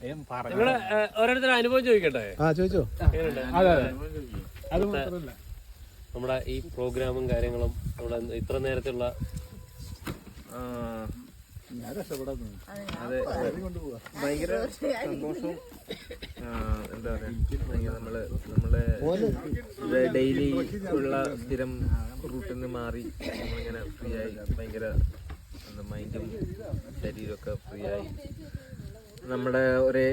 നിങ്ങള് ഓരോരുത്തരും അനുഭവം ചോദിക്കട്ടെ? ചോദിച്ചോ. നമ്മുടെ ഈ പ്രോഗ്രാമും കാര്യങ്ങളും നമ്മുടെ ഇത്ര നേരത്തുള്ള അതെ, ഭയങ്കര സന്തോഷവും എന്താ പറയാ, നമ്മളെ ഡെയിലി ഉള്ള സ്ഥിരം റൂട്ടിൽ നിന്ന് മാറി നമ്മളിങ്ങനെ ഫ്രീ ആയി, ഭയങ്കര മൈൻഡും ശരീരമൊക്കെ ഫ്രീ ആയി, നമ്മുടെ ഒരേ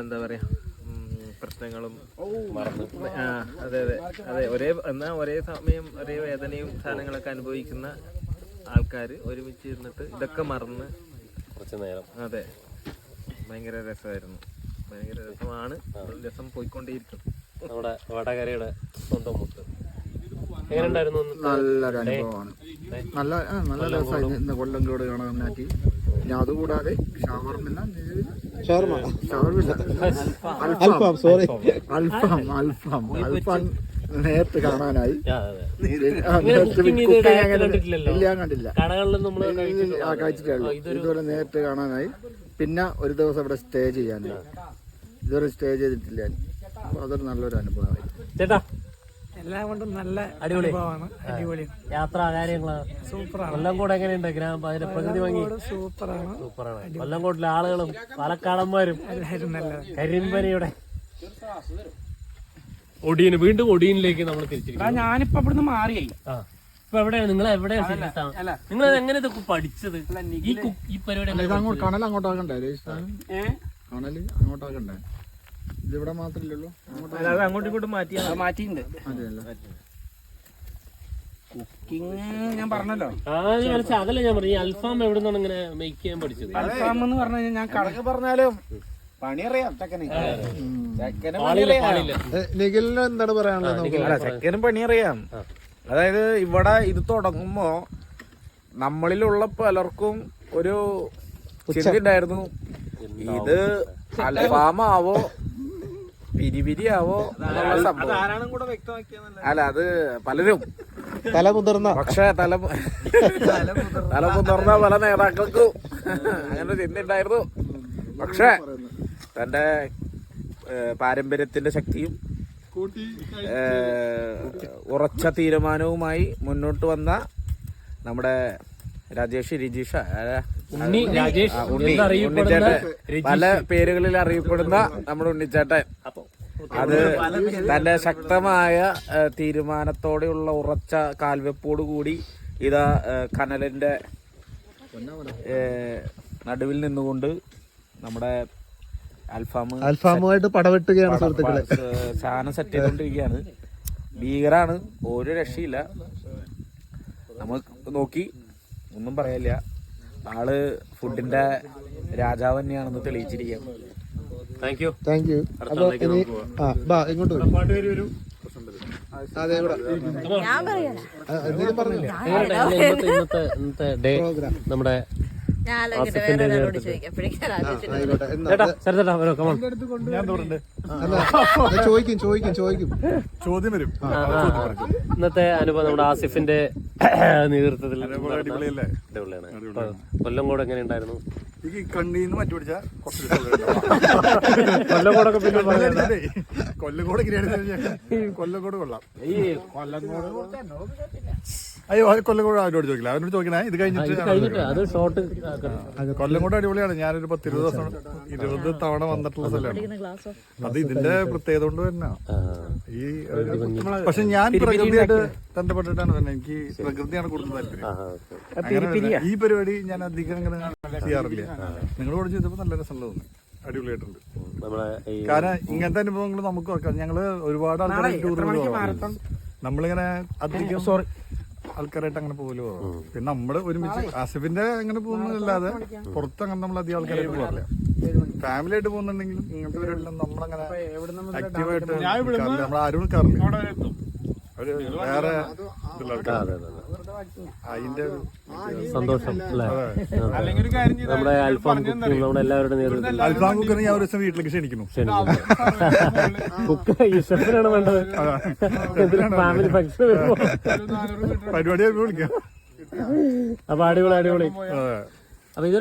എന്താ പറയാ പ്രശ്നങ്ങളും മറന്ന്, അതെ അതെ അതെ, ഒരേ സമയം ഒരേ വേദനയും സാധനങ്ങളൊക്കെ അനുഭവിക്കുന്ന ആൾക്കാര് ഒരുമിച്ച് ഇരുന്നിട്ട് ഇതൊക്കെ മറന്ന് കുറച്ച് നേരം, അതെ, ഭയങ്കര രസമായിരുന്നു. ഭയങ്കര രസമാണ്, രസം പോയിക്കൊണ്ടേയിരിക്കും. നമ്മുടെ വടകരയുടെ സ്വന്തം മുത്ത് എങ്ങനെയുണ്ടായിരുന്നു? നല്ലൊരു അനുഭവമാണ്. നല്ല രസമായിരുന്നു ഇന്ന് കൊല്ലംകോട് കാണാൻ പറ്റി. പിന്നെ അതുകൂടാതെ അൽഫാം നേരത്തെ കാണാനായി. ഇല്ല, കണ്ടില്ല, കഴിച്ചിട്ടുള്ളൂ. ഇതുപോലെ നേരത്തെ കാണാനായി. പിന്നെ ഒരു ദിവസം ഇവിടെ സ്റ്റേ ചെയ്യാനായി. ഇതുവരെ സ്റ്റേ ചെയ്തിട്ടില്ല. അപ്പൊ അതൊരു നല്ലൊരു അനുഭവമായി. ചേട്ടാ, എല്ലാം കൊണ്ടും നല്ല അടിപൊളിയാണ്. അടിപൊളി യാത്ര കാര്യങ്ങള് സൂപ്പറാണ്. കൊല്ലംകോട് എങ്ങനെയുണ്ട്? പ്രകൃതി ഭംഗി സൂപ്പറാണ്. കൊല്ലംകോട്ടിലെ ആളുകളും പാലക്കാടന്മാരും എല്ലാവരും നല്ല കരിമ്പനയുടെ ഒടിയന്, വീണ്ടും ഒടിയനിലേക്ക് നമ്മൾ തിരിച്ചിരിക്കും. ഞാനിപ്പോ ഇവിടുന്ന് മാറിയായി. ഇപ്പൊ എവിടെയാണ് നിങ്ങൾ? എവിടെയാണ് നിങ്ങൾ എങ്ങനെ ഇതൊക്കെ പഠിച്ചത്? ഈ പരിപാടി കണൽ അങ്ങോട്ടാക്കണ്ടേ? കണല് അങ്ങോട്ടാക്കണ്ടേ? ഇതിവിടെ മാത്രമല്ലല്ലോ, അങ്ങോട്ടും ഇങ്ങോട്ടും മാറ്റിയിട്ടുണ്ട്. കുക്കിംഗ് ഞാൻ പറഞ്ഞല്ലോ. അതല്ല ഞാൻ പറഞ്ഞു, അൽഫാം എവിടെ നിന്നാണ് ഇങ്ങനെ മേക്ക് ചെയ്യാൻ പഠിച്ചത്? അൽഫാം എന്ന് പറഞ്ഞു കഴിഞ്ഞാൽ ഞാൻ കടക്ക് പറഞ്ഞാലും പണിയറിയാം ചെക്കന്. നിഖിലിന് എന്താണ് പറയാനുള്ളത്? ചെക്കനും പണിയറിയാം. അതായത് ഇവിടെ ഇത് തുടങ്ങുമ്പോ നമ്മളിലുള്ള പലർക്കും ഒരു ചിന്ത ഉണ്ടായിരുന്നു, ഇത് അൽഫാമാവോ പിരിപിരിയാവോ എന്നുള്ള സംഭവം. അല്ല, അത് പലരും തല മുതിർന്ന, പക്ഷെ തല മുതിർന്ന പല നേതാക്കൾക്കും അങ്ങനെ ചിന്ത ഉണ്ടായിരുന്നു. പക്ഷെ തന്റെ പാരമ്പര്യത്തിന്റെ ശക്തിയും ഉറച്ച തീരുമാനവുമായി മുന്നോട്ട് വന്ന നമ്മുടെ ഉണ്ണിച്ചേട്ടൻ, പല പേരുകളിൽ അറിയപ്പെടുന്ന നമ്മുടെ ഉണ്ണിച്ചേട്ടൻ, അത് തന്റെ ശക്തമായ തീരുമാനത്തോടെയുള്ള ഉറച്ച കാൽവെപ്പോടുകൂടി ഇതാ കനലിന്റെ നടുവിൽ നിന്നുകൊണ്ട് നമ്മുടെ അൽഫാമുമായിട്ട് പടവെട്ടുകയാണ് സുഹൃത്തുക്കളെ. സാധനം സെറ്റ് ചെയ്തോണ്ടിരിക്കുകയാണ്. ഭീകരാണ്, ഒരു രക്ഷയില്ല. നമുക്ക് നോക്കി ഒന്നും പറയാനില്ല. ആള് ഫുഡിന്റെ രാജാവ് തന്നെയാണെന്ന് തെളിയിച്ചിരിക്കുകയാണ്. Thank you. അപ്പൊ ഇനി ഇങ്ങോട്ട് അതെ, ഇവിടെ ഇന്നത്തെ ഡേ നമ്മുടെ ചോദ്യം വരും. ഇന്നത്തെ അനുഭവം നമ്മുടെ ആസിഫിന്റെ നേതൃത്വത്തിൽ കൊല്ലംകോട് എങ്ങനെ ഉണ്ടായിരുന്നു? എനിക്ക് കണ്ണീന്ന് മറ്റു പിടിച്ചാ കൊല്ലംകോടൊക്കെ പിന്നെ കൊല്ലംകോട് കൊല്ലംകോട് കൊള്ളാം. ഈ അയ്യോ, കൊല്ലംകോട് അവരോട് ചോദിക്കില്ല, അവരോട് ചോദിക്കണേ. ഇത് കഴിഞ്ഞിട്ട് അത് ഷോർട്ട്. കൊല്ലംകോട് അടിപൊളിയാണ്. ഞാനൊരു 20 തവണ വന്നിട്ടുള്ള സ്ഥലമാണ്. അത് ഇതിന്റെ പ്രത്യേകത കൊണ്ട് തന്നെ. ഈ പക്ഷെ ഞാൻ പ്രകൃതിയായിട്ട് ബന്ധപ്പെട്ടിട്ടാണ് തന്നെ. എനിക്ക് പ്രകൃതിയാണ് കൂടുതൽ താല്പര്യം. ഈ പരിപാടി ഞാൻ അധികം അങ്ങനെ ചെയ്യാറില്ല. നിങ്ങളോട് ചെയ്തപ്പോ നല്ല രസമുള്ള തോന്നി, അടിപൊളിയായിട്ടുണ്ട്. കാരണം ഇങ്ങനത്തെ അനുഭവങ്ങൾ നമുക്ക് വെക്കാം. ഞങ്ങള് ഒരുപാട് ആൾക്കാരെ ടൂർ നമ്മളിങ്ങനെ അധികം ആൾക്കാരായിട്ട് അങ്ങനെ പോകലോ. പിന്നെ നമ്മള് ഒരുമിച്ച് ആസിഫിന്റെ അങ്ങനെ പോകുന്നതല്ലാതെ പുറത്ത് അങ്ങനെ നമ്മൾ അധികം ആൾക്കാരായിട്ട് പോകാറില്ല. ഫാമിലി ആയിട്ട് പോകുന്നുണ്ടെങ്കിലും ഇങ്ങനത്തെ പരിപാടിയിലും നമ്മളങ്ങനെ ആക്റ്റീവായിട്ട് നമ്മൾ ആരും നിൽക്കാറില്ല. ഒരു വേറെ അതിന്റെ സന്തോഷം അല്ലേ? നമ്മുടെ അൽഫാം കുക്കിംഗ് നമ്മുടെ എല്ലാവരുടെ നേതൃത്വത്തിൽ അൽഫാം കുക്കറിന് ഞാൻ ഒരു ദിവസം വീട്ടിലേക്ക് ക്ഷണിക്കുന്നു. ഷെഫിനാണ് വേണ്ടത്. ഫാമിലി ഫംഗ്ഷൻ പരിപാടി വിളിക്കാം. അപ്പൊ അടിപൊളി. അപ്പൊ ഇത്